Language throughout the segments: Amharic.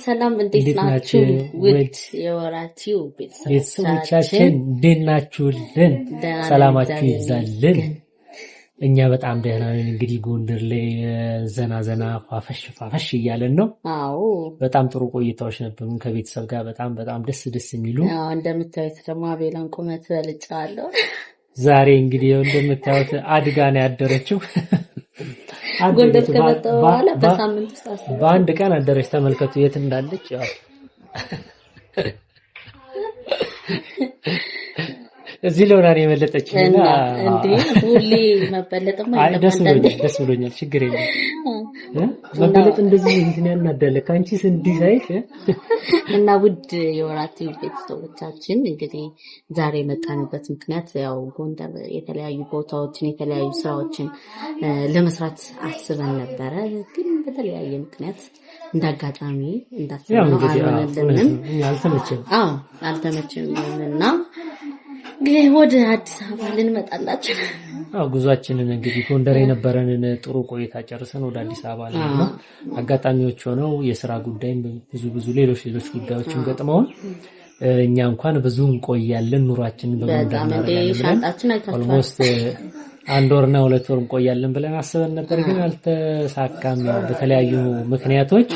ሰላም እንዴት ናችሁ? ውድ የወራቲው ቤተሰቦቻችን እንዴት ናችሁልን? ሰላማችሁ ይብዛልን። እኛ በጣም ደህና ነን። እንግዲህ ጎንደር ላይ ዘና ፋፈሽ እያለን ነው። አዎ በጣም ጥሩ ቆይታዎች ነበሩ ከቤተሰብ ጋር በጣም ደስ የሚሉ። አዎ እንደምታዩት ደግሞ አቤላን ቁመት በልጫለሁ። ዛሬ እንግዲህ እንደምታዩት አድጋ ነው ያደረችው። ጎንደር ከመጣሁ በኋላ በሳምንት በአንድ ቀን አደረች። ተመልከቱ የት እንዳለች። ያው እዚህ ለውራኔ የመለጠችና እንዴ ሁሌ መበለጥማ አይደለም። ደስ ብሎኛል። ችግር የለም መበለጥ እንደዚህ እንትን ያናደለ ካንቺስ እንዲህ ሳይሽ እና ውድ የወራቲው ቤተሰቦቻችን እንግዲህ ዛሬ መጣንበት ምክንያት ያው ጎንደር የተለያዩ ቦታዎችን የተለያዩ ስራዎችን ለመስራት አስበን ነበረ። ግን በተለያየ ምክንያት እንዳጋጣሚ እንዳስበው አልተመቸምና ግን ወደ አዲስ አበባ ልንመጣላችሁ። ጉዟችንን እንግዲህ ጎንደር የነበረንን ጥሩ ቆይታ ጨርሰን ወደ አዲስ አበባ ነው። አጋጣሚዎች ሆነው የሥራ ጉዳይም ብዙ ሌሎች ጉዳዮችን ገጥመውን እኛ እንኳን ብዙ እንቆያለን ኑሯችንን በጎንደር እናደርጋለን። ኦልሞስት 1 ወርና 2 ወር እንቆያለን ብለን አስበን ነበር፣ ግን አልተሳካም በተለያዩ ምክንያቶች።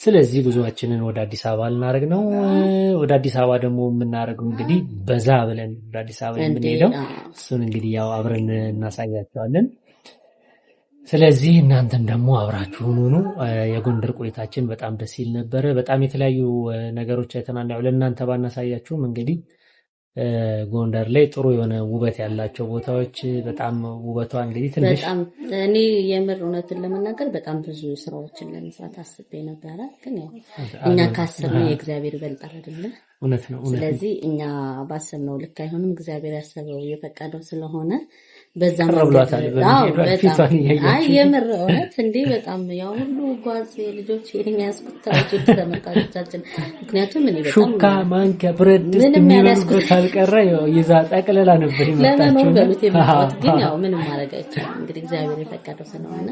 ስለዚህ ጉዟችንን ወደ አዲስ አበባ ልናደርግ ነው። ወደ አዲስ አበባ ደግሞ የምናደርገው እንግዲህ በዛ ብለን ወደ አዲስ አበባ የምንሄደው እሱን እንግዲህ ያው አብረን እናሳያቸዋለን። ስለዚህ እናንተም ደግሞ አብራችሁን ሁኑ። የጎንደር ቆይታችን በጣም ደስ ይል ነበር። በጣም የተለያዩ ነገሮች አይተናል። ያው ለእናንተ ባናሳያችሁም እንግዲህ ጎንደር ላይ ጥሩ የሆነ ውበት ያላቸው ቦታዎች በጣም ውበቷ እንግዲህ ትንሽ በጣም እኔ የምር እውነትን ለመናገር በጣም ብዙ ስራዎችን ለመስራት አስቤ ነበረ። ግን ያው እኛ ካሰብነው የእግዚአብሔር ይበልጣል አይደለ? እውነት ነው። ስለዚህ እኛ ባሰብነው ልክ አይሆንም። እግዚአብሔር ያሰበው የፈቀደው ስለሆነ በዛም ረብሏታል። የምር እውነት እንዴ በጣም ያው ሁሉ ጓዝ ልጆች የሚያስቆጣቸው ተመጣጣጫችን። ምክንያቱም እኔ በጣም ሹካ ማንኪያ ብረት ድስት የሚበሉት ካልቀረ ይዛ ጠቅለላ ነበር ለምን በሉት የምትወጥ ግን ያው ምንም ማድረግ አይቻልም። እንግዲህ እግዚአብሔር የፈቀደው ስለሆነ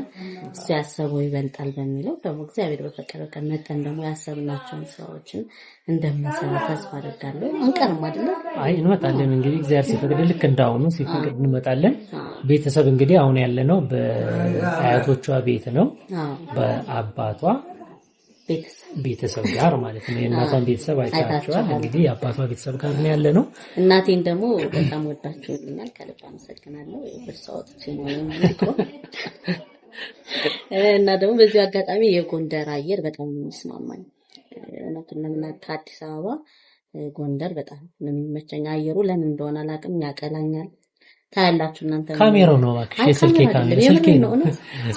እሱ ያሰበው ይበልጣል በሚለው ደግሞ እግዚአብሔር በፈቀደው ቀን መተን ደግሞ ያሰብናቸውን ስራዎችን እንደምንሰራ ተስፋ አደርጋለሁ። አንቀርም አይደል? አይ እንመጣለን። እንግዲህ እግዚአብሔር ሲፈቅድ ልክ እንዳሁኑ ሲፈቅድ እንመጣለን። ቤተሰብ እንግዲህ አሁን ያለነው በአያቶቿ ቤት ነው። በአባቷ ቤተሰብ ጋር ማለት ነው። የእናቷን ቤተሰብ አይታችኋል። እንግዲህ የአባቷ ቤተሰብ ጋር ነው ያለነው። እናቴን ደግሞ በጣም ወዳችሁልኛል፣ ከልብ አመሰግናለሁ። በርሳውት ነው እና ደግሞ በዚህ አጋጣሚ የጎንደር አየር በጣም የሚስማማኝ እውነቱን ለመናገር ከአዲስ አበባ ጎንደር በጣም ነው የሚመቸኝ። አየሩ ለምን እንደሆነ አላውቅም፣ ያቀላኛል። ታያላችሁ እናንተ ካሜራው ነው እባክሽ፣ የስልኬ ካሜራ ነው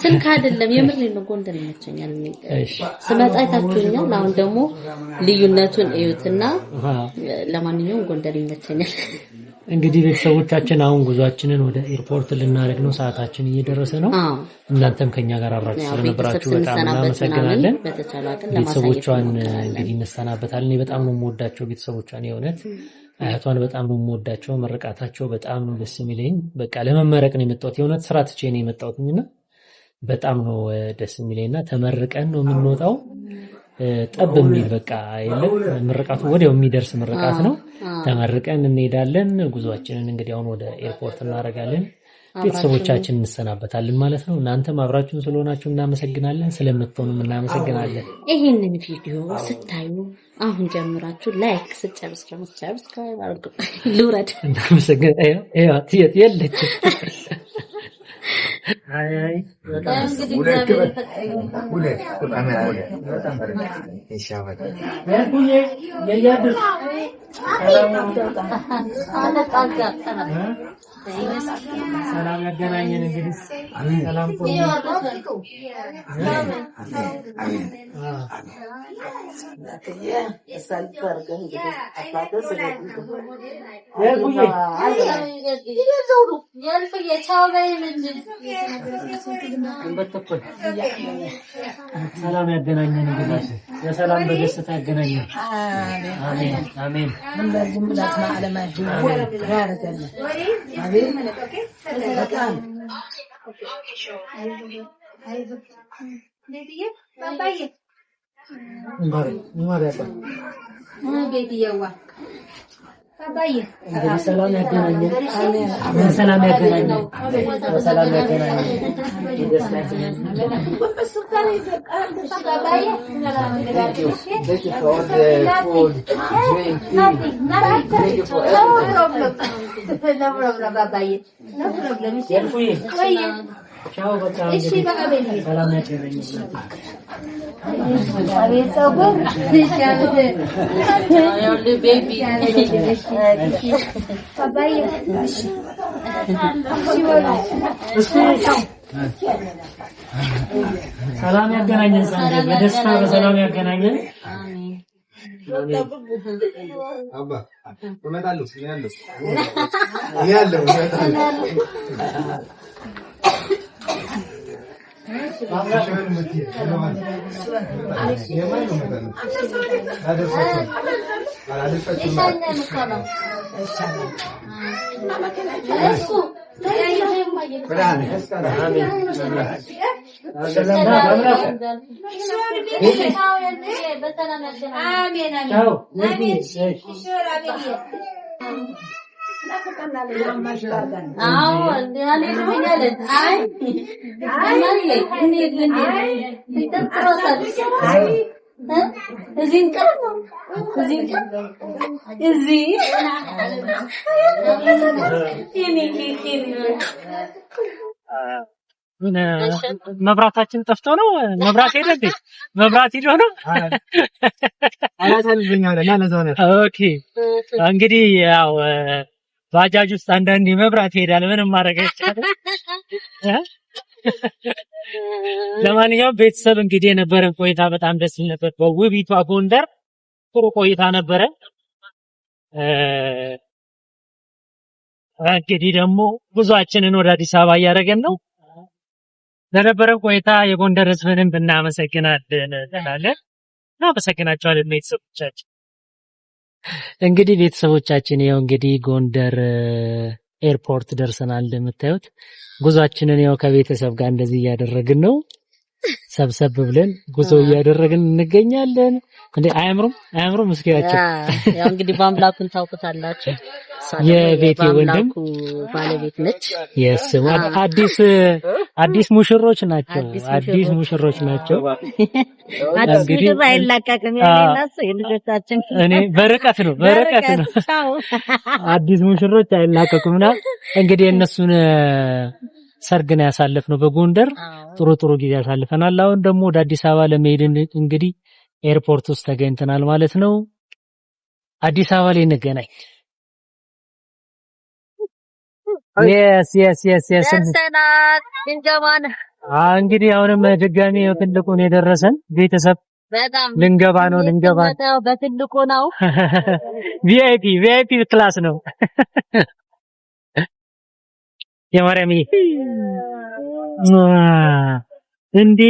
ስልክ አይደለም፣ የምሬን ነው። ጎንደር ይመቸኛል። ስመጣ አይታችሁኛል። አሁን ደግሞ ልዩነቱን እዩትና ለማንኛውም ጎንደር ይመቸኛል። እንግዲህ ቤተሰቦቻችን አሁን ጉዟችንን ወደ ኤርፖርት ልናደርግ ነው። ሰዓታችን እየደረሰ ነው። እናንተም ከኛ ጋር አብራችሁ ስለነበራችሁ በጣም እናመሰግናለን። ቤተሰቦቿን እንግዲህ እንሰናበታለን። እኔ በጣም ነው የምወዳቸው ቤተሰቦቿን፣ የእውነት አያቷን በጣም ነው የምወዳቸው። መረቃታቸው በጣም ነው ደስ የሚለኝ። በቃ ለመመረቅ ነው የመጣሁት። የእውነት ስራ ትቼ ነው የመጣሁትና በጣም ነው ደስ የሚለኝና ተመርቀን ነው የምንወጣው። ጠብ የሚል በቃ የለም። ምርቃቱ ወዲያው የሚደርስ ምርቃት ነው። ተመርቀን እንሄዳለን። ጉዟችንን እንግዲህ አሁን ወደ ኤርፖርት እናደርጋለን። ቤተሰቦቻችን እንሰናበታለን ማለት ነው። እናንተም አብራችሁን ስለሆናችሁ እናመሰግናለን። ስለምትሆኑም እናመሰግናለን። ይሄንን ቪዲዮ ስታዩ አሁን ጀምራችሁ ላይክ ስጨርስ ደግሞ ሰብስክራይብ አድርጉ። ልውረድ። እናመሰግናለን። አይ የለች አይ ሰላም ያገናኘን። እንግዲህ ሰላም ቆይ ሰላም ያገናኘን። እንግዲህ የሰላም በደስታ ያገናኘን። አሜን አሜን። እንደዚህ ብላት ማለማችሁ ያረጋል። አሜን። በጣም ኦኬ ሾው አይዞህ አይዞህ ቤትየዋ አባዬ ሰላም ያገናኘን ሰላም ያገናኘን ሰላም ያገናኘን ቻው በቃ ሰላም ያገናኘን አቤት ጸጉር ያው ቤቢ አባዬ ሰላም ያገናኘን በደስታ በሰላም ያገናኘን አባ እመጣለሁ ያለው መብራታችን ጠፍቶ ነው መብራት ሄደ እንዴ መብራት ሄዶ ነው አላሳልፈኛለ ለዛው ነው ኦኬ እንግዲህ ያው ባጃጅ ውስጥ አንዳንዴ መብራት ይሄዳል ምንም ማድረግ አይቻልም ለማንኛውም ቤተሰብ እንግዲህ የነበረን ቆይታ በጣም ደስ ይል ነበር በውቢቷ ጎንደር ጥሩ ቆይታ ነበረ እንግዲህ ደግሞ ጉዟችንን ወደ አዲስ አበባ እያደረገን ነው ለነበረን ቆይታ የጎንደር ህዝብንም እናመሰግናለን እናመሰግናቸዋለን ቤተሰቦቻችን እንግዲህ ቤተሰቦቻችን ያው እንግዲህ ጎንደር ኤርፖርት ደርሰናል እንደምታዩት ጉዟችንን ያው ከቤተሰብ ጋር እንደዚህ እያደረግን ነው ሰብሰብ ብለን ጉዞ እያደረግን እንገኛለን እንዴ አያምሩም ምስኪያቸው ያው እንግዲህ በአምላኩን ታውቁታላችሁ የቤቴ ወንድም ባለቤት ነች የስሙ አዲስ ሙሽሮች ናቸው አዲስ ሙሽሮች ናቸው አዲስ ሙሽራ አይላቀቅም የኔናስ የልጆቻችን እኔ በርቀት ነው አዲስ ሙሽሮች አይላቀቁምና እንግዲህ እነሱን ሰርግን ያሳለፍነው በጎንደር ጥሩ ጊዜ ያሳልፈናል አሁን ደግሞ ወደ አዲስ አበባ ለመሄድ እንግዲህ ኤርፖርት ውስጥ ተገኝተናል ማለት ነው አዲስ አበባ ላይ እንገናኝ yes ደርሰናል እንገባን እንግዲህ አሁንም ድጋሚ ትልቁን የደረሰን ቤተሰብ በጣም ልንገባ በትልቁ ነው ቪአይፒ ክላስ ነው የማርያም እንዴ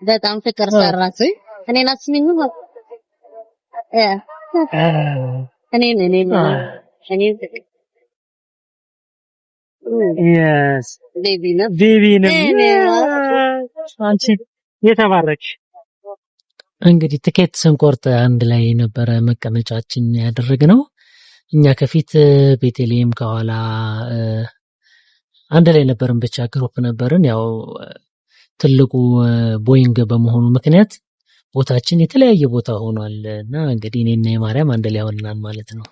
በጣም ፍቅር ሰራች እኔን አስሚኝ እኔን yes ቤቢ ነው አንቺ የተባረክሽ እንግዲህ ትኬት ስንቆርጥ አንድ ላይ ነበረ መቀመጫችን ያደረግነው እኛ ከፊት ቤተልሔም ከኋላ አንድ ላይ ነበርን ብቻ ግሩፕ ነበርን ያው ትልቁ ቦይንግ በመሆኑ ምክንያት ቦታችን የተለያየ ቦታ ሆኗልና እንግዲህ እኔና የማርያም አንድ ላይ ሆነናል ማለት ነው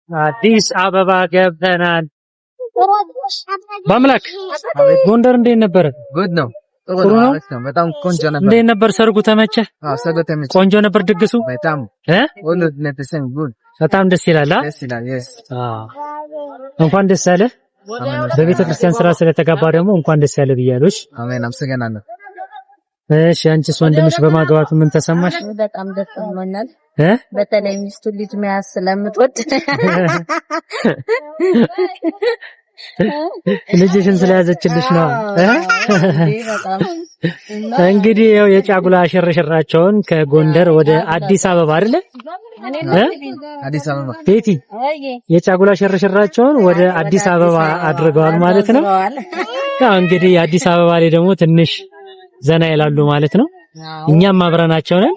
አዲስ አበባ ገብተናል በአምላክ ጎንደር እንዴት ነበር ጉድ ነው ጥሩ ነው በጣም ቆንጆ ነበር እንዴት ነበር ሰርጉ ተመቸ ሰርጉ ተመቸ ቆንጆ ነበር ድግሱ በጣም ሁሉ ነተሰን ጉድ በጣም ደስ ይላል ደስ ይላል yes እንኳን ደስ አለ በቤተ ክርስቲያን ስራ ስለተጋባ ደግሞ እንኳን ደስ ያለ ብያለሽ። አሜን። አመሰግናለሁ። እሺ አንቺስ ወንድምሽ በማግባቱ ምን ተሰማሽ? በጣም ደስ ብሎኛል። በተለይ ሚስቱ ልጅ መያዝ ስለምትወድ ልጅሽን ስለያዘችልሽ ነው። እንግዲህ ያው የጫጉላ ሽርሽራቸውን ከጎንደር ወደ አዲስ አበባ አይደለ? አዲስ አበባ ቤቲ የጫጉላ ሽርሽራቸውን ወደ አዲስ አበባ አድርገዋል ማለት ነው። ያው እንግዲህ አዲስ አበባ ላይ ደግሞ ትንሽ ዘና ይላሉ ማለት ነው። እኛም አብረናቸው ነን።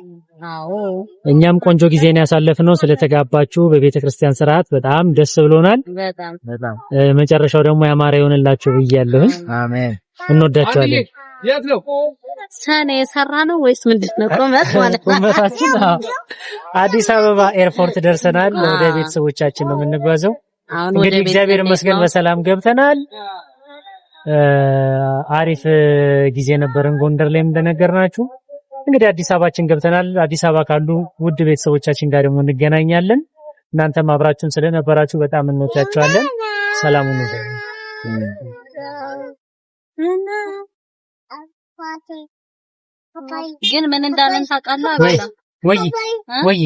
እኛም ቆንጆ ጊዜን ያሳለፍነው ስለተጋባችሁ በቤተ ክርስቲያን ስርዓት በጣም ደስ ብሎናል። በጣም መጨረሻው ደግሞ ያማረ ይሆንላችሁ ብያለሁ። አሜን። እንወዳችኋለን። የት ነው ሰኔ የሰራ ነው ወይስ ምንድነው? ቆመት ማለት ነው። ቆመታችን አዲስ አበባ ኤርፖርት ደርሰናል። ወደ ቤተሰቦቻችን ነው የምንጓዘው። እንግዲህ እግዚአብሔር ይመስገን በሰላም ገብተናል። አሪፍ ጊዜ ነበርን ጎንደር ላይ እንደነገርናችሁ። እንግዲህ አዲስ አበባችን ገብተናል። አዲስ አበባ ካሉ ውድ ቤተሰቦቻችን ጋር ደግሞ እንገናኛለን። እናንተም አብራችሁን ስለነበራችሁ በጣም እንወዳችኋለን። ሰላም ሁኑ። ግን ምን እንዳለን ታውቃለህ? ወይ